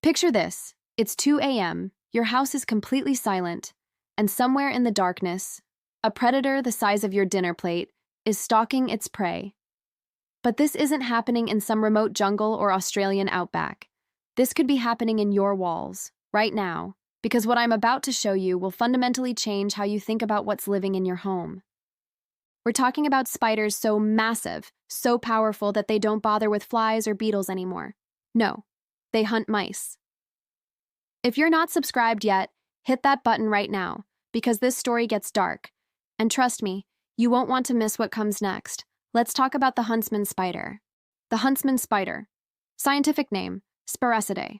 Picture this. It's 2 a.m., your house is completely silent, and somewhere in the darkness, a predator the size of your dinner plate is stalking its prey. But this isn't happening in some remote jungle or Australian outback. This could be happening in your walls, right now, because what I'm about to show you will fundamentally change how you think about what's living in your home. We're talking about spiders so massive, so powerful that they don't bother with flies or beetles anymore. No, they hunt mice. If you're not subscribed yet, hit that button right now, because this story gets dark. And trust me, you won't want to miss what comes next. Let's talk about the Huntsman spider. The Huntsman spider. Scientific name, Sparassidae.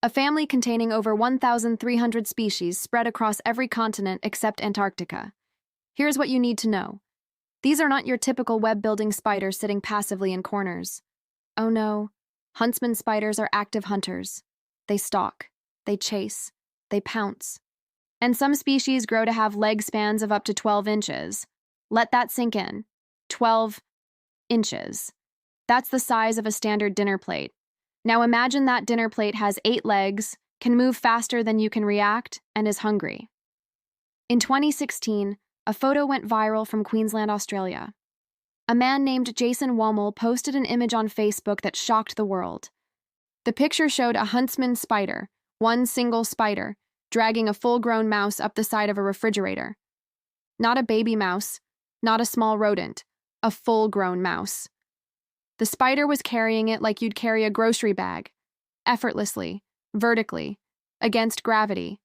A family containing over 1,300 species spread across every continent except Antarctica. Here's what you need to know. These are not your typical web-building spiders sitting passively in corners. Oh no, Huntsman spiders are active hunters. They stalk, they chase, they pounce. And some species grow to have leg spans of up to 12 inches. Let that sink in. 12 inches. That's the size of a standard dinner plate. Now imagine that dinner plate has 8 legs, can move faster than you can react, and is hungry. In 2016, a photo went viral from Queensland, Australia. A man named Jason Wommel posted an image on Facebook that shocked the world. The picture showed a Huntsman spider, one single spider, dragging a full-grown mouse up the side of a refrigerator. Not a baby mouse, not a small rodent, a full-grown mouse. The spider was carrying it like you'd carry a grocery bag, effortlessly, vertically, against gravity.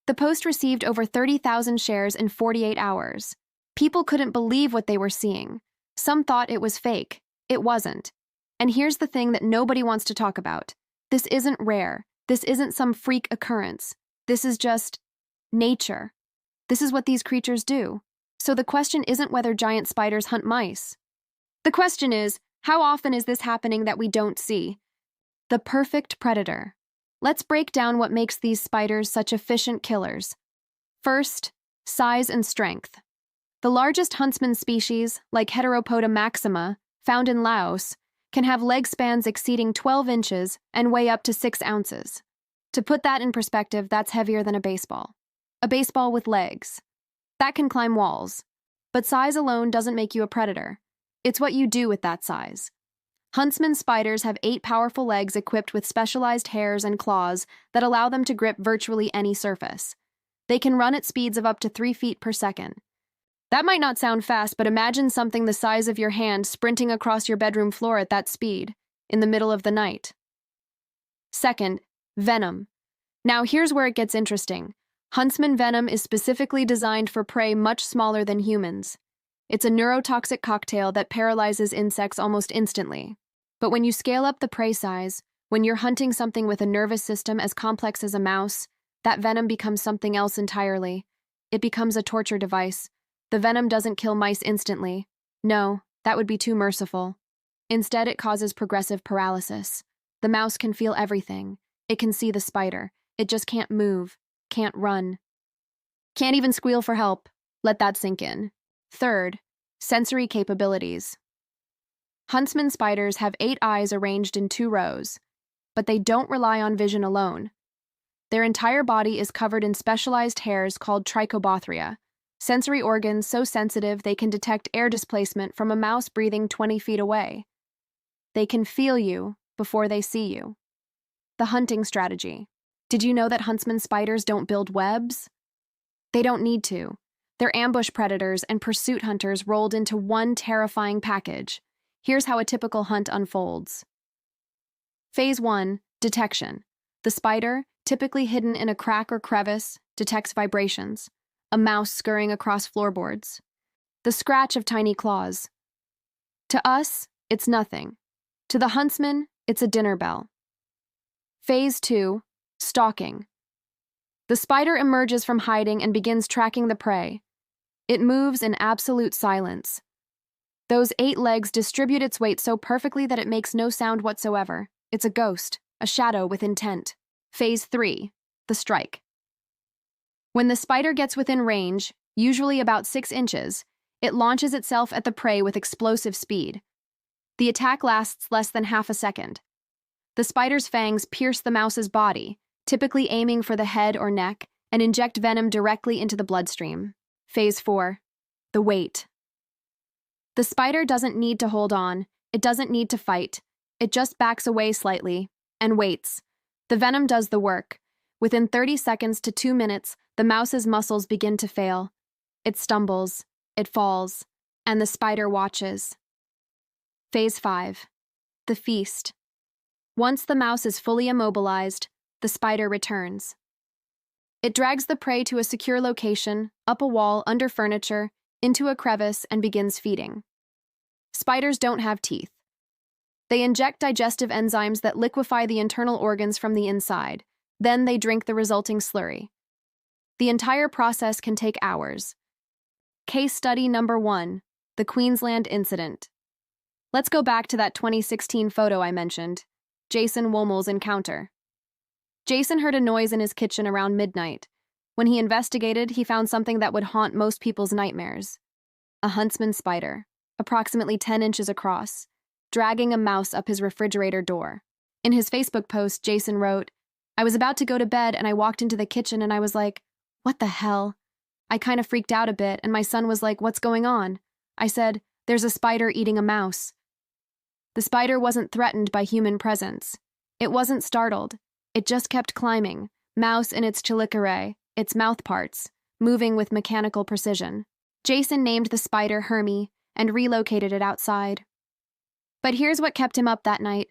The post received over 30,000 shares in 48 hours. People couldn't believe what they were seeing. Some thought it was fake. It wasn't. And here's the thing that nobody wants to talk about. This isn't rare. This isn't some freak occurrence. This is just nature. This is what these creatures do. So the question isn't whether giant spiders hunt mice. The question is, how often is this happening that we don't see? The perfect predator. Let's break down what makes these spiders such efficient killers. First, size and strength. The largest huntsman species, like Heteropoda maxima, found in Laos, can have leg spans exceeding 12 inches and weigh up to 6 ounces. To put that in perspective, that's heavier than a baseball. A baseball with legs. That can climb walls. But size alone doesn't make you a predator. It's what you do with that size. Huntsman spiders have 8 powerful legs equipped with specialized hairs and claws that allow them to grip virtually any surface. They can run at speeds of up to 3 feet per second. That might not sound fast, but imagine something the size of your hand sprinting across your bedroom floor at that speed, in the middle of the night. Second, venom. Now here's where it gets interesting. Huntsman venom is specifically designed for prey much smaller than humans. It's a neurotoxic cocktail that paralyzes insects almost instantly. But when you scale up the prey size, when you're hunting something with a nervous system as complex as a mouse, that venom becomes something else entirely. It becomes a torture device. The venom doesn't kill mice instantly. No, that would be too merciful. Instead, it causes progressive paralysis. The mouse can feel everything. It can see the spider. It just can't move, can't run. Can't even squeal for help. Let that sink in. Third, sensory capabilities. Huntsman spiders have 8 eyes arranged in 2 rows, but they don't rely on vision alone. Their entire body is covered in specialized hairs called trichobothria, sensory organs so sensitive they can detect air displacement from a mouse breathing 20 feet away. They can feel you before they see you. The hunting strategy. Did you know that huntsman spiders don't build webs? They don't need to. They're ambush predators and pursuit hunters rolled into one terrifying package. Here's how a typical hunt unfolds. Phase 1, detection. The spider, typically hidden in a crack or crevice, detects vibrations. A mouse scurrying across floorboards. The scratch of tiny claws. To us, it's nothing. To the huntsman, it's a dinner bell. Phase 2, stalking. The spider emerges from hiding and begins tracking the prey. It moves in absolute silence. Those 8 legs distribute its weight so perfectly that it makes no sound whatsoever. It's a ghost, a shadow with intent. Phase 3, the strike. When the spider gets within range, usually about 6 inches, it launches itself at the prey with explosive speed. The attack lasts less than half a second. The spider's fangs pierce the mouse's body, typically aiming for the head or neck, and inject venom directly into the bloodstream. Phase 4. The wait. The spider doesn't need to hold on, it doesn't need to fight, it just backs away slightly and waits. The venom does the work. Within 30 seconds to 2 minutes, the mouse's muscles begin to fail. It stumbles, it falls, and the spider watches. Phase 5. The feast. Once the mouse is fully immobilized, the spider returns. It drags the prey to a secure location, up a wall, under furniture, into a crevice, and begins feeding. Spiders don't have teeth. They inject digestive enzymes that liquefy the internal organs from the inside. Then they drink the resulting slurry. The entire process can take hours. Case study number 1, the Queensland incident. Let's go back to that 2016 photo I mentioned, Jason Womel's encounter. Jason heard a noise in his kitchen around midnight. When he investigated, he found something that would haunt most people's nightmares. A Huntsman spider, approximately 10 inches across, dragging a mouse up his refrigerator door. In his Facebook post, Jason wrote, "I was about to go to bed and I walked into the kitchen and I was like, what the hell? I kind of freaked out a bit and my son was like, what's going on? I said, there's a spider eating a mouse." The spider wasn't threatened by human presence. It wasn't startled. It just kept climbing, mouse in its chelicerae, its mouth parts, moving with mechanical precision. Jason named the spider Hermie and relocated it outside. But here's what kept him up that night.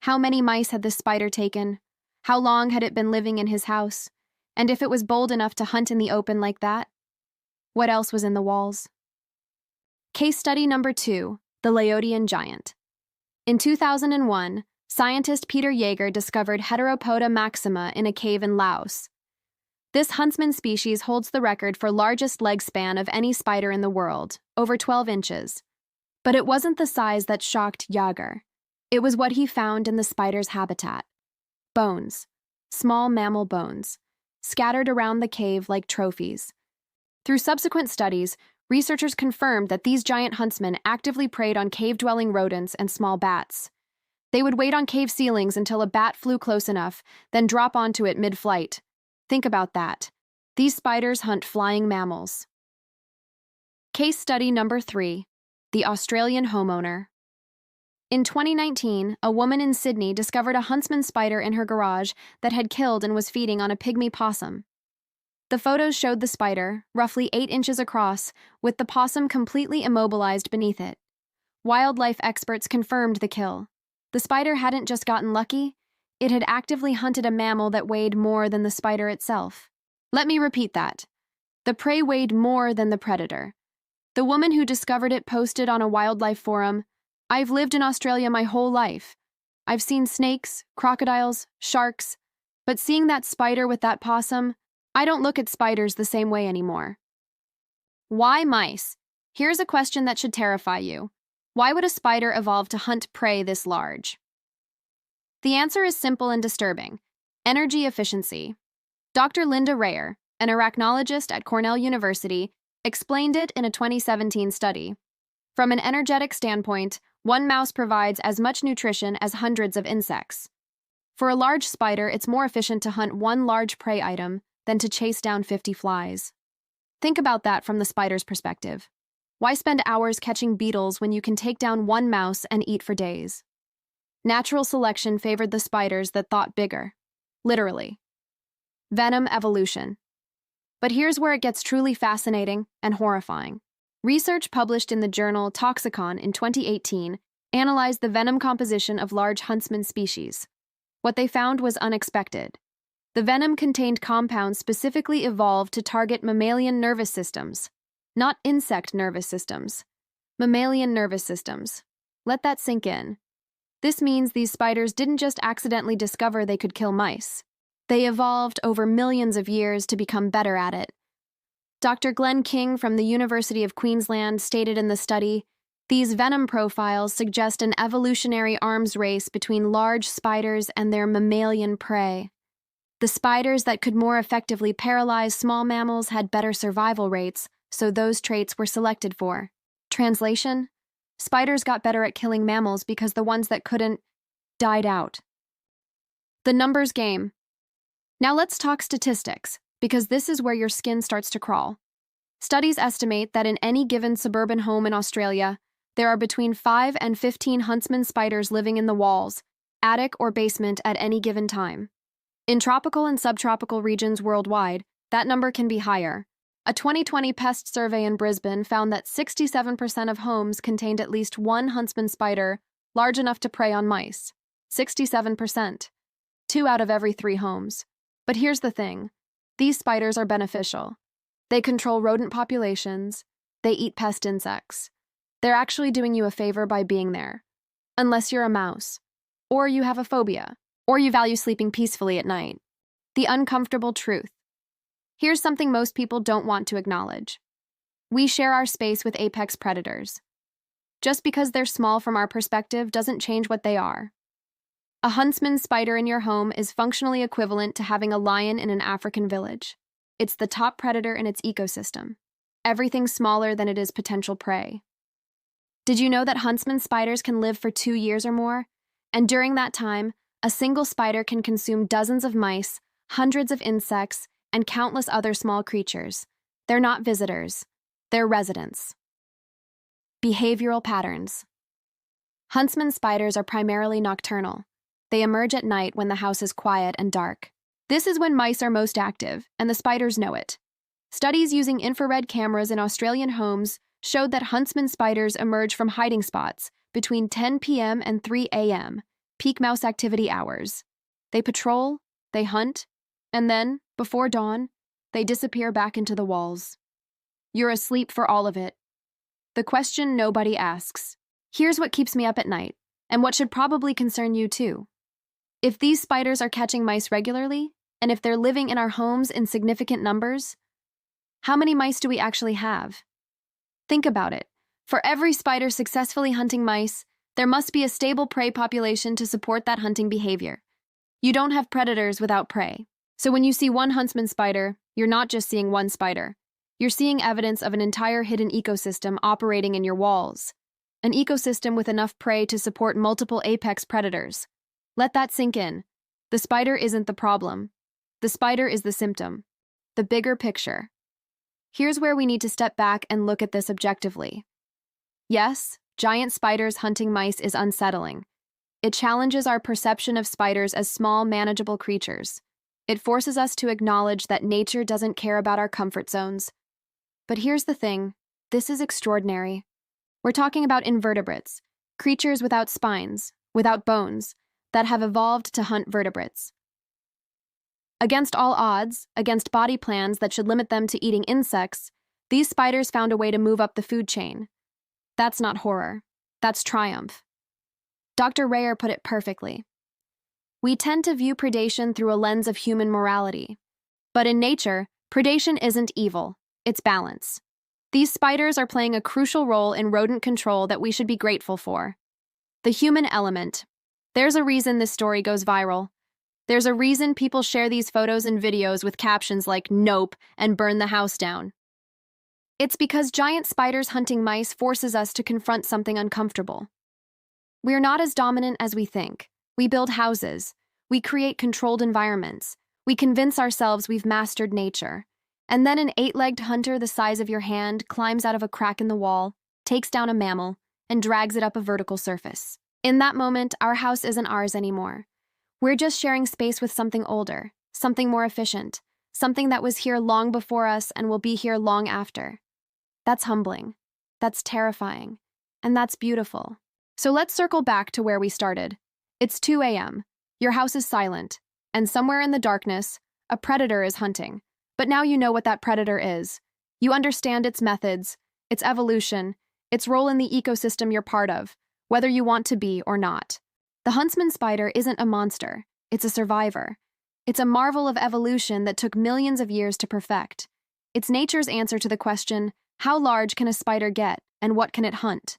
How many mice had this spider taken? How long had it been living in his house? And if it was bold enough to hunt in the open like that, what else was in the walls? Case study number 2, the Laodian giant. In 2001, scientist Peter Jaeger discovered Heteropoda maxima in a cave in Laos. This Huntsman species holds the record for largest leg span of any spider in the world, over 12 inches. But it wasn't the size that shocked Jaeger. It was what he found in the spider's habitat. Bones, small mammal bones, scattered around the cave like trophies. Through subsequent studies, researchers confirmed that these giant huntsmen actively preyed on cave-dwelling rodents and small bats. They would wait on cave ceilings until a bat flew close enough, then drop onto it mid-flight. Think about that. These spiders hunt flying mammals. Case study number 3, the Australian homeowner. In 2019, a woman in Sydney discovered a Huntsman spider in her garage that had killed and was feeding on a pygmy possum. The photos showed the spider, roughly 8 inches across, with the possum completely immobilized beneath it. Wildlife experts confirmed the kill. The spider hadn't just gotten lucky, it had actively hunted a mammal that weighed more than the spider itself. Let me repeat that. The prey weighed more than the predator. The woman who discovered it posted on a wildlife forum, "I've lived in Australia my whole life. I've seen snakes, crocodiles, sharks, but seeing that spider with that possum, I don't look at spiders the same way anymore." Why mice? Here's a question that should terrify you. Why would a spider evolve to hunt prey this large? The answer is simple and disturbing. Energy efficiency. Dr. Linda Rayor, an arachnologist at Cornell University, explained it in a 2017 study. From an energetic standpoint, one mouse provides as much nutrition as hundreds of insects. For a large spider, it's more efficient to hunt one large prey item than to chase down 50 flies. Think about that from the spider's perspective. Why spend hours catching beetles when you can take down one mouse and eat for days? Natural selection favored the spiders that thought bigger. Literally. Venom evolution. But here's where it gets truly fascinating and horrifying. Research published in the journal Toxicon in 2018 analyzed the venom composition of large huntsman species. What they found was unexpected. The venom contained compounds specifically evolved to target mammalian nervous systems, not insect nervous systems. Mammalian nervous systems. Let that sink in. This means these spiders didn't just accidentally discover they could kill mice. They evolved over millions of years to become better at it. Dr. Glenn King from the University of Queensland stated in the study, "These venom profiles suggest an evolutionary arms race between large spiders and their mammalian prey. The spiders that could more effectively paralyze small mammals had better survival rates, so those traits were selected for." Translation: spiders got better at killing mammals because the ones that couldn't died out. The numbers game. Now let's talk statistics, because this is where your skin starts to crawl. Studies estimate that in any given suburban home in Australia, there are between 5 and 15 huntsman spiders living in the walls, attic, or basement at any given time. In tropical and subtropical regions worldwide, that number can be higher. A 2020 pest survey in Brisbane found that 67% of homes contained at least one huntsman spider large enough to prey on mice. 67%. 2 out of every 3 homes. But here's the thing. These spiders are beneficial. They control rodent populations. They eat pest insects. They're actually doing you a favor by being there. Unless you're a mouse. Or you have a phobia. Or you value sleeping peacefully at night. The uncomfortable truth. Here's something most people don't want to acknowledge. We share our space with apex predators. Just because they're small from our perspective doesn't change what they are. A huntsman spider in your home is functionally equivalent to having a lion in an African village. It's the top predator in its ecosystem. Everything's smaller than it is potential prey. Did you know that huntsman spiders can live for 2 years or more? And during that time, a single spider can consume dozens of mice, hundreds of insects, and countless other small creatures. They're not visitors. They're residents. Behavioral patterns. Huntsman spiders are primarily nocturnal. They emerge at night when the house is quiet and dark. This is when mice are most active, and the spiders know it. Studies using infrared cameras in Australian homes showed that huntsman spiders emerge from hiding spots between 10 p.m. and 3 a.m., peak mouse activity hours. They patrol, they hunt, and then, before dawn, they disappear back into the walls. You're asleep for all of it. The question nobody asks. Here's what keeps me up at night, and what should probably concern you too. If these spiders are catching mice regularly, and if they're living in our homes in significant numbers, how many mice do we actually have? Think about it. For every spider successfully hunting mice, there must be a stable prey population to support that hunting behavior. You don't have predators without prey. So when you see one huntsman spider, you're not just seeing one spider. You're seeing evidence of an entire hidden ecosystem operating in your walls. An ecosystem with enough prey to support multiple apex predators. Let that sink in. The spider isn't the problem. The spider is the symptom. The bigger picture. Here's where we need to step back and look at this objectively. Yes, giant spiders hunting mice is unsettling. It challenges our perception of spiders as small, manageable creatures. It forces us to acknowledge that nature doesn't care about our comfort zones. But here's the thing. This is extraordinary. We're talking about invertebrates, creatures without spines, without bones, that have evolved to hunt vertebrates. Against all odds, against body plans that should limit them to eating insects, these spiders found a way to move up the food chain. That's not horror. That's triumph. Dr. Rayor put it perfectly. We tend to view predation through a lens of human morality. But in nature, predation isn't evil. It's balance. These spiders are playing a crucial role in rodent control that we should be grateful for. The human element. There's a reason this story goes viral. There's a reason people share these photos and videos with captions like "Nope" and "Burn the house down." It's because giant spiders hunting mice forces us to confront something uncomfortable. We're not as dominant as we think. We build houses. We create controlled environments. We convince ourselves we've mastered nature. And then an 8-legged hunter the size of your hand climbs out of a crack in the wall, takes down a mammal, and drags it up a vertical surface. In that moment, our house isn't ours anymore. We're just sharing space with something older, something more efficient, something that was here long before us and will be here long after. That's humbling. That's terrifying. And that's beautiful. So let's circle back to where we started. It's 2 a.m. Your house is silent. And somewhere in the darkness, a predator is hunting. But now you know what that predator is. You understand its methods, its evolution, its role in the ecosystem you're part of, whether you want to be or not. The huntsman spider isn't a monster. It's a survivor. It's a marvel of evolution that took millions of years to perfect. It's nature's answer to the question, how large can a spider get, and what can it hunt?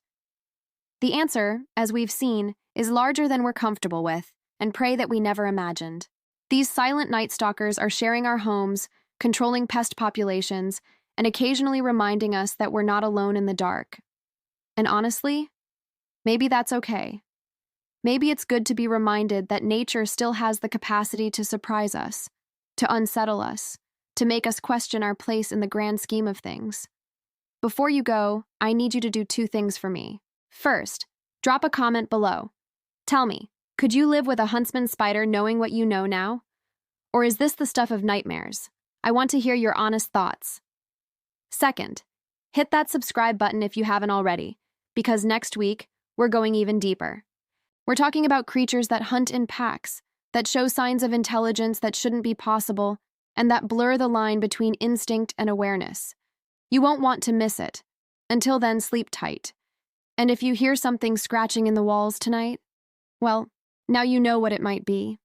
The answer, as we've seen, is larger than we're comfortable with, and prey that we never imagined. These silent night stalkers are sharing our homes, controlling pest populations, and occasionally reminding us that we're not alone in the dark. And honestly, maybe that's okay. Maybe it's good to be reminded that nature still has the capacity to surprise us, to unsettle us, to make us question our place in the grand scheme of things. Before you go, I need you to do two things for me. First, drop a comment below. Tell me, could you live with a huntsman spider knowing what you know now? Or is this the stuff of nightmares? I want to hear your honest thoughts. Second, hit that subscribe button if you haven't already, because next week, we're going even deeper. We're talking about creatures that hunt in packs, that show signs of intelligence that shouldn't be possible, and that blur the line between instinct and awareness. You won't want to miss it. Until then, sleep tight. And if you hear something scratching in the walls tonight, well, now you know what it might be.